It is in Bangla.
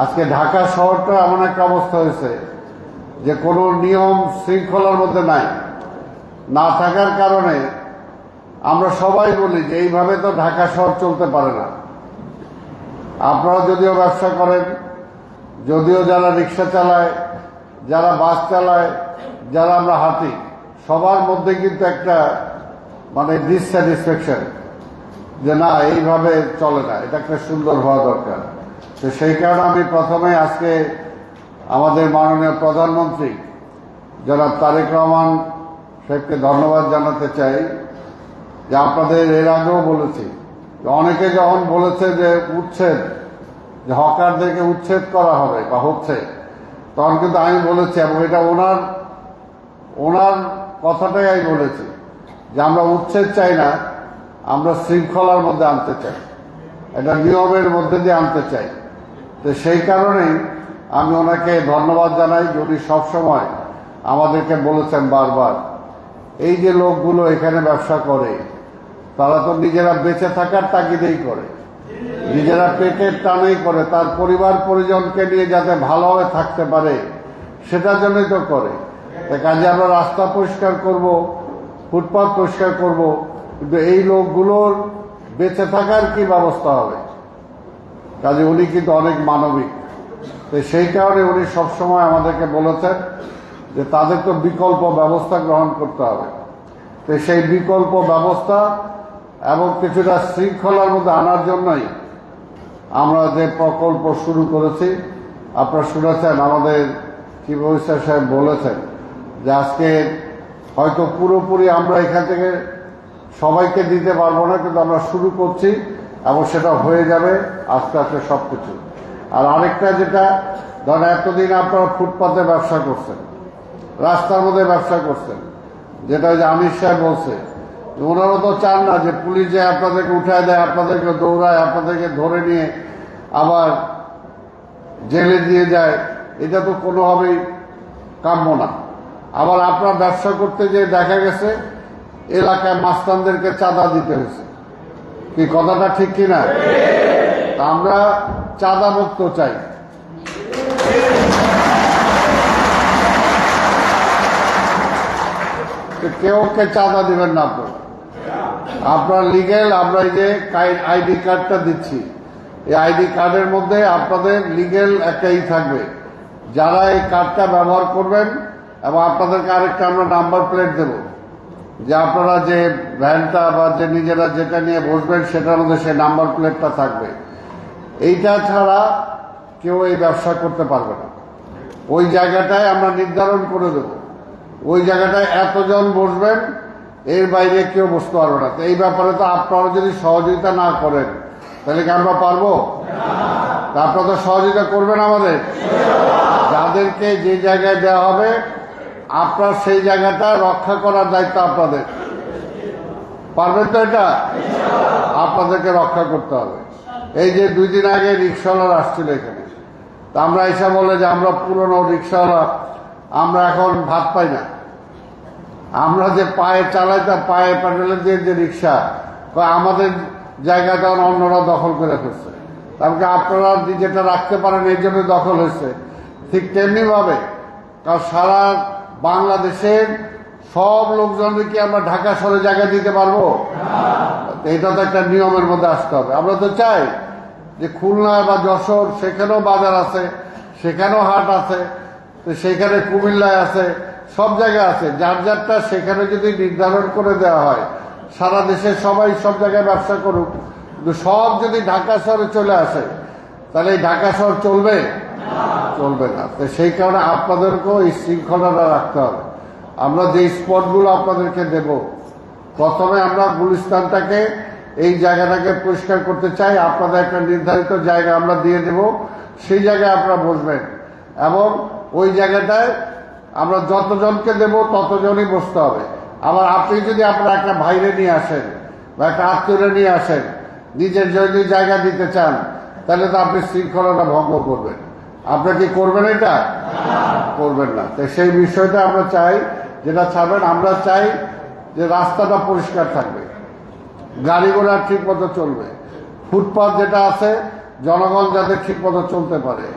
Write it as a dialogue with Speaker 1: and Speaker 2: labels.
Speaker 1: আজকে ঢাকা শহরটা এমন একটা অবস্থা হয়েছে যে কোনো নিয়ম শৃঙ্খলার মধ্যে নাই, না থাকার কারণে আমরা সবাই বলি যে এইভাবে তো ঢাকা শহর চলতে পারে না। আপনারা যদিও ব্যবসা করেন, যদিও যারা রিক্সা চালায়, যারা বাস চালায়, যারা আমরা হাঁটি, সবার মধ্যে কিন্তু একটা ডিসস্যাটিসফ্যাকশন যে না এইভাবে চলে না, এটা একটা সুন্দর হওয়া দরকার। তো সেই কারণে আমি প্রথমে আজকে আমাদের মাননীয় প্রধানমন্ত্রী জনাব তারেক রহমান সাহেবকে ধন্যবাদ জানাতে চাই যে আপনাদের এর আগেও বলেছি, অনেকে যখন বলেছে যে উচ্ছেদ, যে হকারদেরকে উচ্ছেদ করা হবে বা হচ্ছে, তখন কিন্তু আমি বলেছি এবং এটা ওনার কথাটাই আমি বলেছি যে আমরা উচ্ছেদ চাই না, আমরা শৃঙ্খলার মধ্যে আনতে চাই, এটা নিয়মের মধ্যে দিয়ে আনতে চাই। তো সেই কারণেই আমি ওনাকে ধন্যবাদ জানাই। উনি সবসময় আমাদেরকে বলেছেন বারবার, এই যে লোকগুলো এখানে ব্যবসা করে তারা তো নিজেরা বেঁচে থাকার তাগিদেই করে, নিজেরা পেটের টানেই করে, তার পরিবার পরিজনকে নিয়ে যাতে ভালোভাবে থাকতে পারে সেটার জন্যই তো করে। কাজে আমরা রাস্তা পরিষ্কার করব, ফুটপাথ পরিষ্কার করব, কিন্তু এই লোকগুলোর বেঁচে থাকার কি ব্যবস্থা হবে? কাজে উনি কিন্তু অনেক মানবিক। তো সেই কারণে উনি সবসময় আমাদেরকে বলেছেন যে তাদের তো বিকল্প ব্যবস্থা গ্রহণ করতে হবে। তো সেই বিকল্প ব্যবস্থা এবং কিছুটা শৃঙ্খলার মধ্যে আনার জন্যই আমরা যে প্রকল্প শুরু করেছি, আপনারা শুনেছেন আমাদের চিফ অফিসার সাহেব বলেছেন যে আজকে হয়তো পুরোপুরি আমরা এখান থেকে সবাইকে দিতে পারবো না, কিন্তু আমরা শুরু করছি এবং সেটা হয়ে যাবে আস্তে আস্তে সবকিছু। আর আরেকটা যেটা ধরেন, এতদিন আপনারা ফুটপাতে ব্যবসা করছেন, রাস্তার মধ্যে ব্যবসা করছেন, যেটা ওই যে আমির সাহেব বলছে, ওনারা তো চান না যে পুলিশ যে আপনাদেরকে উঠায় দেয়, আপনাদেরকে দৌড়ায়, আপনাদেরকে ধরে নিয়ে আবার জেলে দিয়ে যায়, এটা তো কোনোভাবেই কাম্য না। আবার আপনার ব্যবসা করতে গিয়ে দেখা গেছে এলাকায় মাস্তানদেরকে চাঁদা দিতে হয়েছে, কি কথাটা ঠিক কিনা? আমরা চাঁদা মুক্ত চাই। কেউ কে চাঁদা দিবেন না, আপনার লিগেল, আমরা এই যে আইডি কার্ডটা দিচ্ছি, এই আইডি কার্ডের মধ্যে আপনাদের লিগেল একটাই থাকবে, যারা এই কার্ডটা ব্যবহার করবেন, এবং আপনাদেরকে আরেকটা আমরা নাম্বার প্লেট দেব, যে আপনারা যে ভ্যানটা বা যে নিজেরা যেটা নিয়ে বসবেন সেটার মধ্যে সেই নাম্বার প্লেটটা থাকবে। এইটা ছাড়া কেউ এই ব্যবসা করতে পারবে না। ওই জায়গাটায় আমরা নির্ধারণ করে দেব, ওই জায়গাটায় এতজন বসবেন, এর বাইরে কেউ বসতে পারবে না। তো এই ব্যাপারে তো আপনারা যদি সহযোগিতা না করেন তাহলে কি আমরা পারবো? আপনারা তো সহযোগিতা করবেন আমাদের। যাদেরকে যে জায়গায় দেওয়া হবে আপনার সেই জায়গাটা রক্ষা করার দায়িত্ব আপনাদের। পারবেন তো? এটা আপনাদেরকে রক্ষা করতে হবে। এই যে 2 দিন আগে রিক্সাওয়ালা আসছিল এখানে, তা আমরা এসে বলে যে আমরা পুরনো রিক্সাওয়ালা, আমরা এখন ভাত পাই না, আমরা যে পায়ে চালাইতাম, পায়ে প্যাডেলে দিয়ে যে রিক্সা, আমাদের জায়গাটা অন্যরা দখল করে ফেলছে। তারপরে আপনারা যেটা রাখতে পারেন এই জন্য দখল হয়েছে। ঠিক তেমনি ভাবে কারণ সারা বাংলাদেশের সব লোকজনকে কি আমরা ঢাকা শহরে জায়গা দিতে পারবো? এটা তো একটা নিয়মের মধ্যে আসতে হবে। আমরা তো চাই যে খুলনা বা যশোর, সেখানেও বাজার আছে, সেখানেও হাট আছে, তো সেখানে কুমিল্লায় আছে, সব জায়গায় আছে, যার যারটা সেখানে যদি নির্ধারণ করে দেওয়া হয়, সারা দেশে সবাই সব জায়গায় ব্যবসা করুক, কিন্তু সব যদি ঢাকা শহরে চলে আসে তাহলে এই ঢাকা শহর চলবে? চলবে না। তো সেই কারণে আপনাদেরকেও এই শৃঙ্খলাটা রাখতে হবে। আমরা যে স্পটগুলো আপনাদেরকে দেব, প্রথমে আমরা গুলিস্তানটাকে, এই জায়গাটাকে পরিষ্কার করতে চাই। আপনাদের একটা নির্ধারিত জায়গা আমরা দিয়ে দেব, সেই জায়গায় আপনারা বসবেন, এবং ওই জায়গাটায় আমরা যতজনকে দেব ততজনই বসতে হবে। আবার আপনি যদি আপনার একটা ভাইরে নিয়ে আসেন বা একটা আত্মীয়রে নিয়ে আসেন, নিজের যদি জায়গা দিতে চান, তাহলে তো আপনি শৃঙ্খলাটা ভঙ্গ করবেন। আপনারা কি করবেন? এটা করবেন না। তো সেই বিষয়টা আমরা চাই, যেটা ছাড়বেন। আমরা চাই যে রাস্তাটা পরিষ্কার থাকবে, গাড়ি ঘোড়া ঠিক মতো চলবে, ফুটপাথ যেটা আছে জনগণ যাতে ঠিকমতো চলতে পারে।